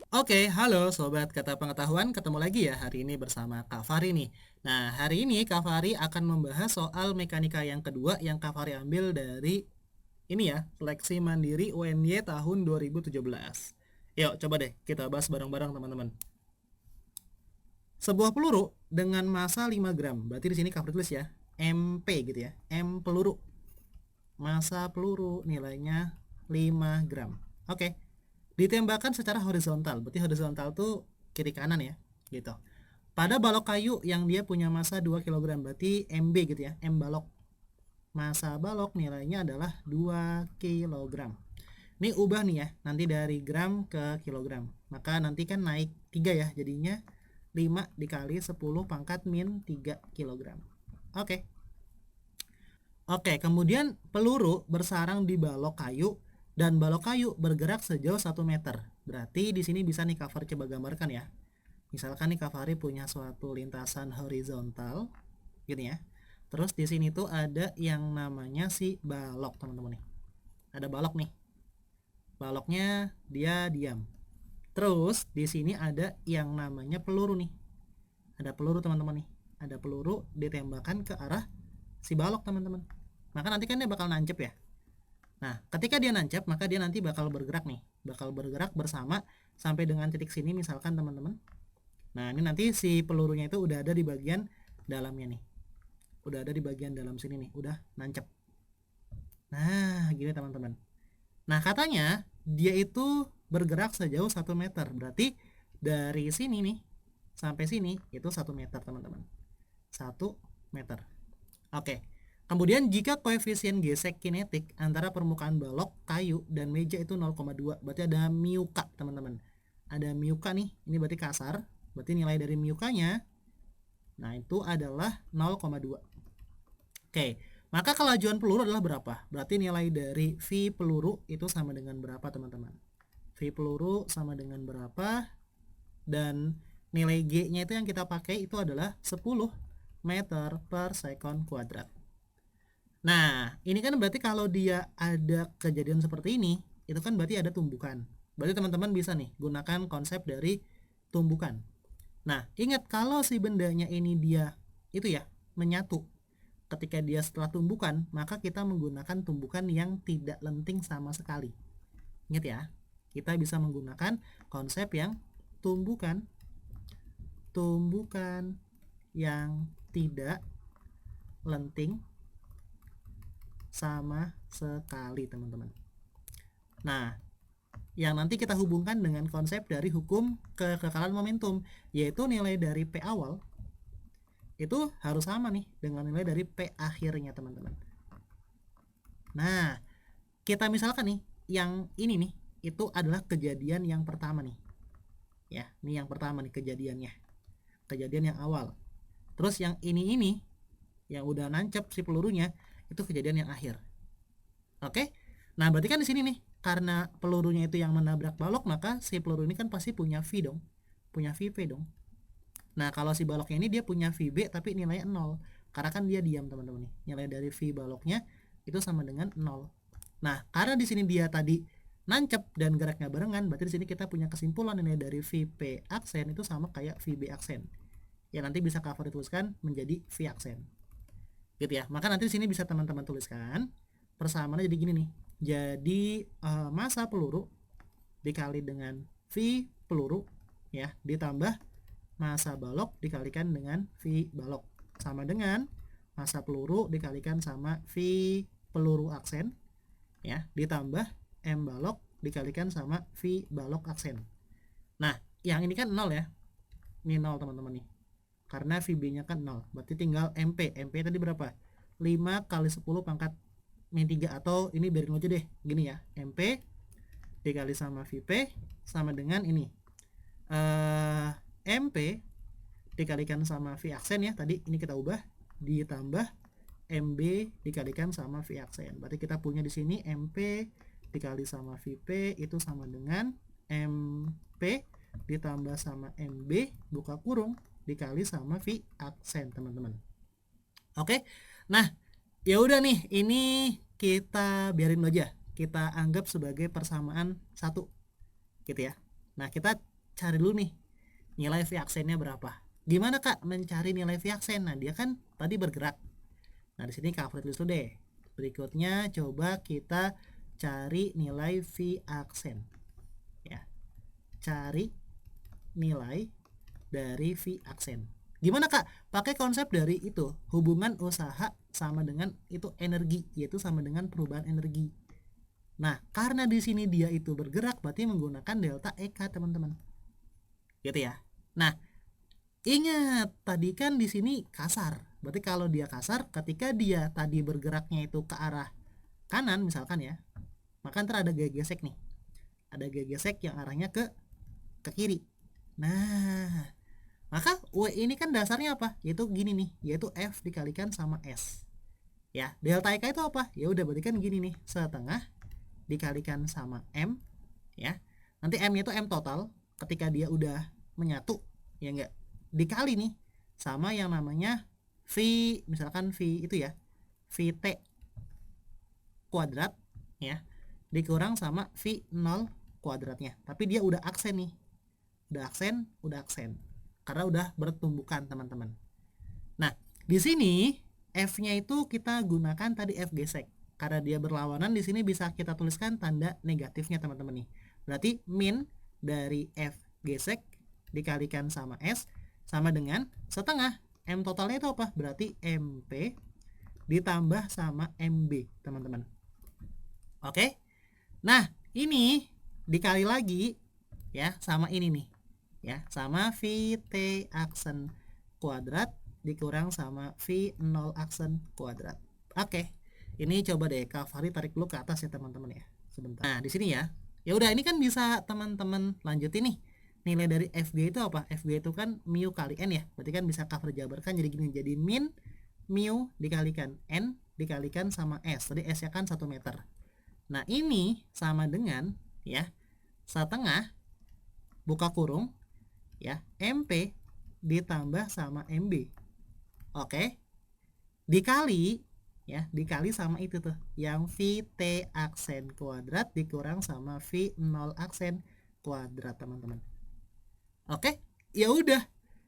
Oke, halo Sobat Kata Pengetahuan, ketemu lagi ya hari ini bersama Kak Fari nih. Nah, hari ini Kak Fari akan membahas soal mekanika yang kedua yang Kak Fari ambil dari ini ya, Seleksi Mandiri UNY tahun 2017. Yuk, coba deh kita bahas bareng-bareng teman-teman. Sebuah peluru dengan massa 5 gram, berarti di sini Kak Fari tulis ya, MP gitu ya, M peluru. Massa peluru nilainya 5 gram. Oke. Ditembakkan secara horizontal, berarti horizontal tuh kiri kanan ya, gitu. Pada balok kayu yang dia punya massa 2 kg, berarti MB gitu ya, M balok. Massa balok nilainya adalah 2 kg. Ini ubah nih ya, nanti dari gram ke kilogram. Maka nanti kan naik 3 ya, jadinya 5 dikali 10 pangkat min 3 kg. Oke. Oke, kemudian peluru bersarang di balok kayu dan balok kayu bergerak sejauh 1 meter. Berarti di sini bisa nih Kak coba gambarkan ya. Misalkan nih Kak punya suatu lintasan horizontal gini ya. Terus di sini tuh ada yang namanya si balok, teman-teman nih. Ada balok nih. Baloknya dia diam. Terus di sini ada yang namanya peluru nih. Ada peluru, teman-teman nih. Ada peluru ditembakkan ke arah si balok, teman-teman. Maka nanti kan dia bakal nancep ya. Nah, ketika dia nancap, maka dia nanti bakal bergerak nih. Bakal bergerak bersama sampai dengan titik sini misalkan teman-teman. Nah, ini nanti si pelurunya itu udah ada di bagian dalamnya nih. Udah ada di bagian dalam sini nih, udah nancap. Nah, gini teman-teman. Nah, katanya dia itu bergerak sejauh 1 meter. Berarti dari sini nih sampai sini itu 1 meter, teman-teman. 1 meter. Oke. Kemudian jika koefisien gesek kinetik antara permukaan balok, kayu, dan meja itu 0,2, berarti ada miuka, teman-teman. Ada miuka nih, ini berarti kasar. Berarti nilai dari miukanya, nah itu adalah 0,2. Oke, maka kelajuan peluru adalah berapa? Berarti nilai dari V peluru itu sama dengan berapa, teman-teman? V peluru sama dengan berapa? Dan nilai G-nya itu yang kita pakai itu adalah 10 meter per sekon kuadrat. Nah, ini kan berarti kalau dia ada kejadian seperti ini, itu kan berarti ada tumbukan. Berarti teman-teman bisa nih gunakan konsep dari tumbukan. Nah, ingat kalau si bendanya ini dia itu ya menyatu. Ketika dia setelah tumbukan, maka kita menggunakan tumbukan yang tidak lenting sama sekali. Ingat ya, kita bisa menggunakan konsep yang tumbukan yang tidak lenting sama sekali, teman-teman. Nah, yang nanti kita hubungkan dengan konsep dari hukum kekekalan momentum, yaitu nilai dari P awal itu harus sama nih dengan nilai dari P akhirnya, teman-teman. Nah, kita misalkan nih yang ini nih itu adalah kejadian yang pertama nih. Ya, ini yang pertama nih kejadiannya. Kejadian yang awal. Terus yang ini yang udah nancep si pelurunya itu kejadian yang akhir. Oke? Nah, berarti kan di sini nih karena pelurunya itu yang menabrak balok, maka si peluru ini kan pasti punya V dong. Punya VP dong. Nah, kalau si baloknya ini dia punya VB tapi nilainya 0. Karena kan dia diam, teman-teman nih. Nilai dari V baloknya itu sama dengan 0. Nah, karena di sini dia tadi nancep dan geraknya barengan, berarti di sini kita punya kesimpulan nilai dari VP aksen itu sama kayak VB aksen. Ya nanti bisa cover dituliskan menjadi V aksen. Gitu ya. Maka nanti di sini bisa teman-teman tuliskan persamaannya jadi gini nih. Jadi massa peluru dikali dengan V peluru ya ditambah massa balok dikalikan dengan V balok sama dengan massa peluru dikalikan sama V peluru aksen ya ditambah M balok dikalikan sama V balok aksen. Nah, yang ini kan 0 ya. Ini 0, teman-teman nih. Karena VB-nya kan 0. Berarti tinggal MP. MP tadi berapa? 5 kali 10 pangkat min 3, atau ini biarin aja deh. Gini ya. MP dikali sama VP sama dengan ini. MP dikalikan sama V aksen ya. Tadi ini kita ubah ditambah MB dikalikan sama V aksen. Berarti kita punya di sini MP dikali sama VP itu sama dengan MP ditambah sama MB buka kurung dikali sama V aksen, teman-teman. Oke. Nah, ya udah nih, ini kita biarin aja. Kita anggap sebagai persamaan 1. gitu ya. Nah, kita cari dulu nih nilai V aksennya berapa. Gimana Kak mencari nilai V aksen? Nah, dia kan tadi bergerak. Nah, di sini Kak tulis dulu deh. Berikutnya coba kita cari nilai V aksen. Ya. Cari nilai dari V aksen. Gimana Kak? Pakai konsep dari itu, hubungan usaha sama dengan itu energi, yaitu sama dengan perubahan energi. Nah, karena di sini dia itu bergerak, berarti menggunakan delta EK, teman-teman. Gitu ya. Nah, ingat tadi kan di sini kasar. Berarti kalau dia kasar, ketika dia tadi bergeraknya itu ke arah kanan misalkan ya, maka ntar ada gaya gesek nih. Ada gaya gesek yang arahnya ke kiri. Nah, maka W ini kan dasarnya apa? Yaitu gini nih, yaitu F dikalikan sama S. Ya, delta EK itu apa? Ya udah berarti kan gini nih, setengah dikalikan sama M, ya. Nanti M-nya itu M total ketika dia udah menyatu, ya enggak? Dikali nih sama yang namanya V, misalkan V itu ya, VT kuadrat ya, dikurang sama V0 kuadratnya. Tapi dia udah aksen nih. Udah aksen. Karena udah bertumbukan, teman-teman. Nah, di sini F-nya itu kita gunakan tadi F gesek. Karena dia berlawanan, di sini bisa kita tuliskan tanda negatifnya, teman-teman nih. Berarti min dari F gesek dikalikan sama S sama dengan setengah. M totalnya itu apa? Berarti MP ditambah sama MB, teman-teman. Oke. Nah, ini dikali lagi ya sama ini nih. Ya, sama VT aksen kuadrat dikurang sama V0 aksen kuadrat. Oke. Ini coba deh Kak Fahri tarik dulu ke atas ya, teman-teman ya. Sebentar. Nah, di sini ya. Ya udah, ini kan bisa teman-teman lanjutin nih. Nilai dari FG itu apa? FG itu kan mu kali N ya. Berarti kan bisa Kak Fahri jabarkan jadi gini. Jadi min mu dikalikan N dikalikan sama S. Tadi S-nya kan 1 meter. Nah, ini sama dengan ya setengah buka kurung ya MP ditambah sama MB. Oke. Dikali ya, dikali sama itu tuh yang VT aksen kuadrat dikurang sama V0 aksen kuadrat, teman-teman. Oke, ya udah.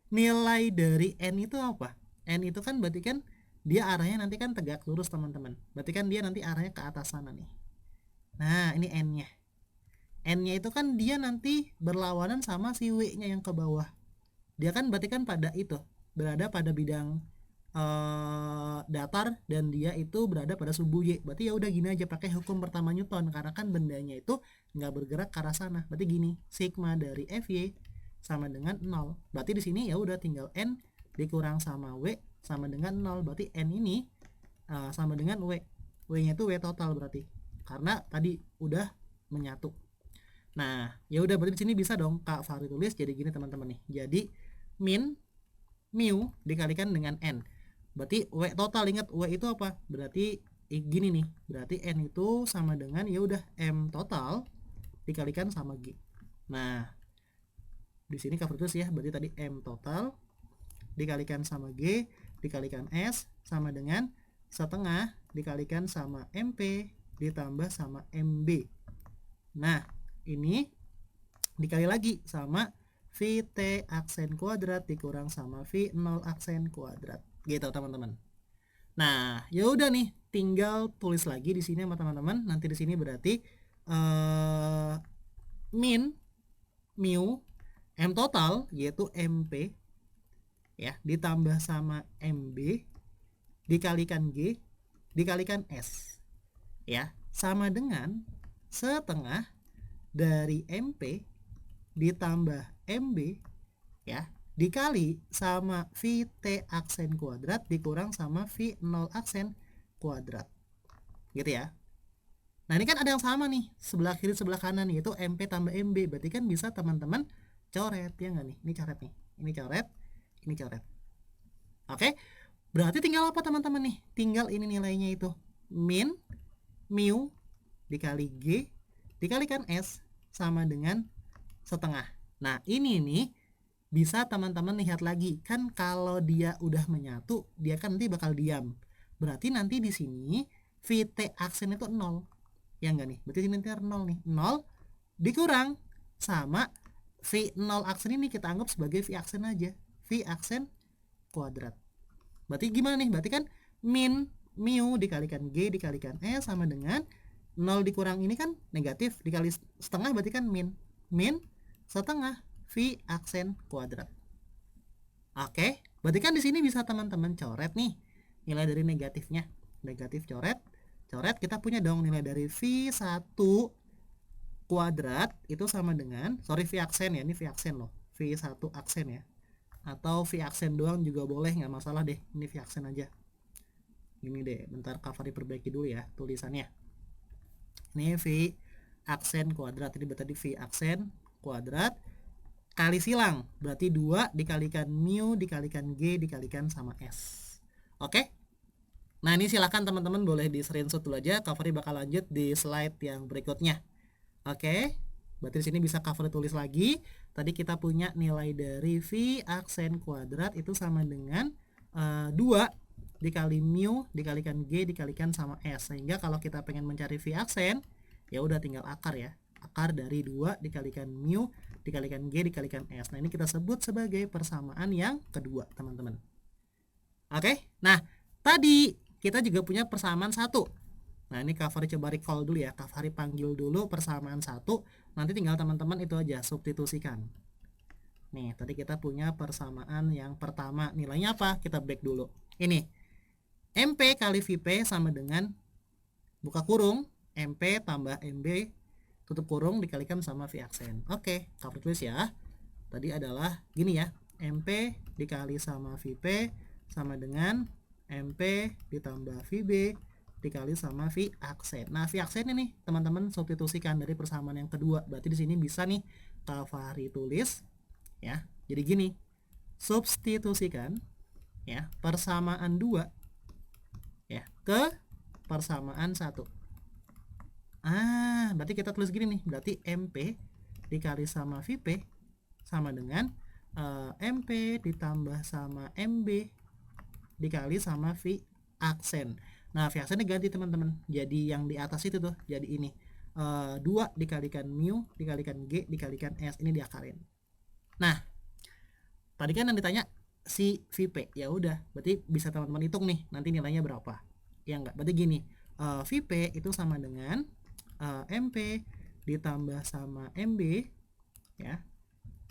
Nilai dari N itu apa? N itu kan berarti kan dia arahnya nanti kan tegak lurus, teman-teman. Berarti kan dia nanti arahnya ke atas sana nih. Nah, ini N-nya. N-nya itu kan dia nanti berlawanan sama si W-nya yang ke bawah. Dia kan berarti kan pada itu berada pada bidang datar dan dia itu berada pada sumbu Y. Berarti ya udah gini aja, pakai hukum pertama Newton karena kan bendanya itu nggak bergerak ke arah sana. Berarti gini, sigma dari Fy sama dengan 0. Berarti di sini ya udah tinggal N dikurang sama W sama dengan 0. Berarti N ini sama dengan W. W-nya itu W total berarti. Karena tadi udah menyatu. Nah, ya udah berarti di sini bisa dong Kak Fahri tulis jadi gini, teman-teman nih. Jadi min mu dikalikan dengan N. Berarti W total, ingat W itu apa? Berarti gini nih. Berarti N itu sama dengan ya udah M total dikalikan sama G. Nah, di sini cover terus ya. Berarti tadi M total dikalikan sama G dikalikan S sama dengan setengah dikalikan sama MP ditambah sama MB. Nah, ini dikali lagi sama VT aksen kuadrat dikurang sama V0 aksen kuadrat. Gitu, teman-teman. Nah, ya udah nih, tinggal tulis lagi di sini sama teman-teman. Nanti di sini berarti min mu M total yaitu MP ya ditambah sama MB dikalikan G dikalikan S ya sama dengan setengah dari MP ditambah MB ya dikali sama VT aksen kuadrat dikurang sama V0 aksen kuadrat. Gitu ya. Nah, ini kan ada yang sama nih, sebelah kiri sebelah kanan yaitu MP tambah MB. Berarti kan bisa teman-teman coret ya nggak nih? Ini coret nih. Ini coret, ini coret. Oke. Berarti tinggal apa teman-teman nih? Tinggal ini nilainya itu. Min mu dikali G dikalikan S sama dengan setengah. Nah, ini nih bisa teman-teman lihat lagi. Kan kalau dia udah menyatu, dia kan nanti bakal diam. Berarti nanti di sini VT aksen itu 0. Ya enggak nih? Berarti ini nanti 0 nih. 0 dikurang sama V0 aksen ini kita anggap sebagai V aksen aja, V aksen kuadrat. Berarti gimana nih? Berarti kan min mu dikalikan G dikalikan S sama dengan 0 dikurang ini kan negatif, dikali setengah berarti kan min setengah V aksen kuadrat. Oke, berarti kan di sini bisa teman-teman coret nih nilai dari negatifnya. Negatif coret, kita punya dong nilai dari V1 kuadrat itu sama dengan, sorry V aksen ya, ini V aksen loh, V1 aksen ya, atau V aksen doang juga boleh, nggak masalah deh, ini V aksen aja. Ini deh, bentar cover diperbaiki dulu ya tulisannya. Ini V aksen kuadrat, ini berarti V aksen kuadrat kali silang, berarti 2 dikalikan mu dikalikan G dikalikan sama S. Oke? Nah ini silakan teman-teman boleh di screenshot dulu aja, cover bakal lanjut di slide yang berikutnya. Oke, berarti di sini bisa cover tulis lagi. Tadi kita punya nilai dari V aksen kuadrat itu sama dengan 2 dikali mu dikalikan G dikalikan sama S. Sehingga kalau kita pengen mencari V aksen, ya udah tinggal akar ya. Akar dari 2 dikalikan mu dikalikan G dikalikan S. Nah ini kita sebut sebagai persamaan yang kedua teman-teman. Oke, nah tadi kita juga punya persamaan 1. Nah ini Kak Fahri coba recall dulu ya, Kak Fahri panggil dulu persamaan 1, nanti tinggal teman-teman itu aja substitusikan. Nih tadi kita punya persamaan yang pertama, nilainya apa? Kita back dulu. Ini MP kali VP sama dengan buka kurung MP tambah MB tutup kurung dikalikan sama V aksen. Oke, Kak Fahri tulis ya. Tadi adalah gini ya, MP dikali sama VP sama dengan MP ditambah VB dikali sama V aksen. Nah, V aksen ini teman-teman substitusikan dari persamaan yang kedua. Berarti di sini bisa nih Kak Fahri tulis ya. Jadi gini, substitusikan ya persamaan 2 ya ke persamaan 1. Berarti kita tulis gini nih. Berarti MP dikali sama VP sama dengan MP ditambah sama MB dikali sama V aksen. Nah V aksennya ganti teman-teman, jadi yang di atas itu tuh jadi ini 2 dikalikan mu dikalikan G dikalikan S, ini diakarin. Nah tadi kan yang ditanya si VP, ya udah berarti bisa teman-teman hitung nih nanti nilainya berapa ya enggak. Berarti gini, VP itu sama dengan MP ditambah sama MB ya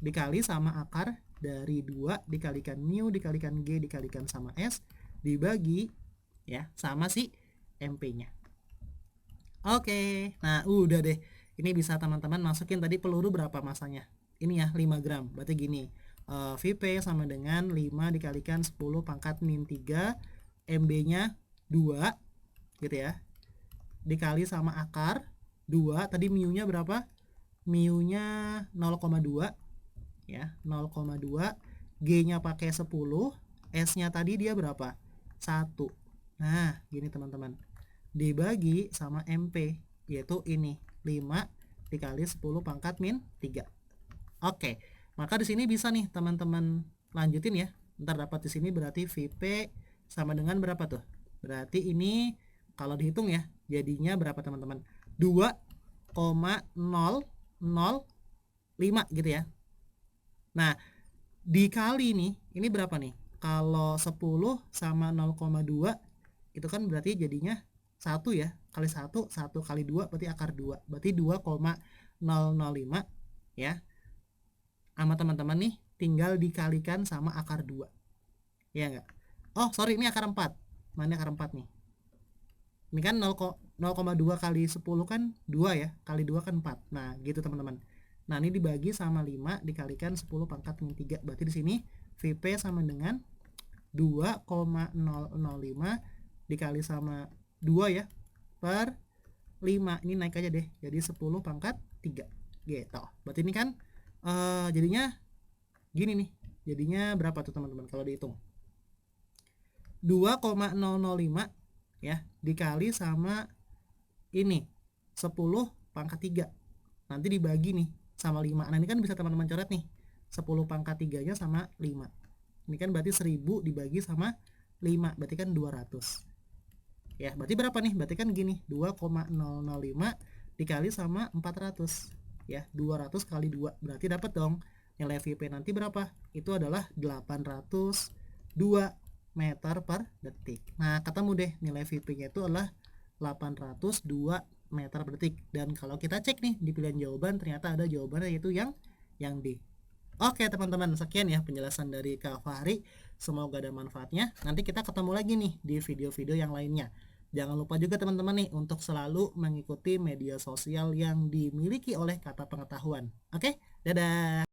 dikali sama akar dari 2 dikalikan mu dikalikan G dikalikan sama S dibagi ya sama si MP-nya. Oke, nah udah deh. Ini bisa teman-teman masukin tadi peluru berapa masanya. Ini ya 5 gram. Berarti gini, VP sama dengan 5 dikalikan 10 pangkat min 3, MB-nya 2 gitu ya. Dikali sama akar 2, tadi mu-nya berapa? Mu-nya 0,2 ya, 0,2, G-nya pakai 10, S-nya tadi dia berapa? 1. Nah, gini teman-teman. Dibagi sama MP, yaitu ini 5 dikali 10 pangkat min 3. Oke, maka di sini bisa nih teman-teman lanjutin ya. Ntar dapat di sini berarti VP sama dengan berapa tuh? Berarti ini kalau dihitung ya, jadinya berapa teman-teman? 2,005 gitu ya. Nah, dikali nih, ini berapa nih? Kalau 10 sama 0,2 itu kan berarti jadinya 1 ya. Kali 1, 1 kali 2 berarti akar 2. Berarti 2,005 ya. Sama teman-teman nih tinggal dikalikan sama akar 2. Ya enggak? Oh, sorry, ini akar 4. Mana akar 4 nih? Ini kan 0,2 kali 10 kan 2 ya. Kali 2 kan 4. Nah, gitu teman-teman. Nah, ini dibagi sama 5 dikalikan 10 pangkat min 3. Berarti di sini VP sama dengan 2,005 dikali sama 2 ya per 5. Ini naik aja deh. Jadi 10 pangkat 3 gitu. Berarti ini kan jadinya gini nih. Jadinya berapa tuh teman-teman kalau dihitung? 2,005 ya dikali sama ini 10 pangkat 3. Nanti dibagi nih sama 5. Nah ini kan bisa teman-teman coret nih. 10 pangkat 3 nya sama 5. Ini kan berarti 1000 dibagi sama 5. Berarti kan 200. Ya berarti berapa nih? Berarti kan gini, 2,005 dikali sama 400. ya, 200 kali 2 berarti dapat dong nilai VP nanti berapa? Itu adalah 802 meter per detik. Nah, ketemu deh nilai VP-nya itu adalah 802 meter per detik. Dan kalau kita cek nih di pilihan jawaban, ternyata ada jawabannya yaitu yang D. Oke teman-teman, sekian ya penjelasan dari Kak Fahri. Semoga ada manfaatnya. Nanti kita ketemu lagi nih di video-video yang lainnya. Jangan lupa juga teman-teman nih untuk selalu mengikuti media sosial yang dimiliki oleh Kata Pengetahuan. Oke, dadah.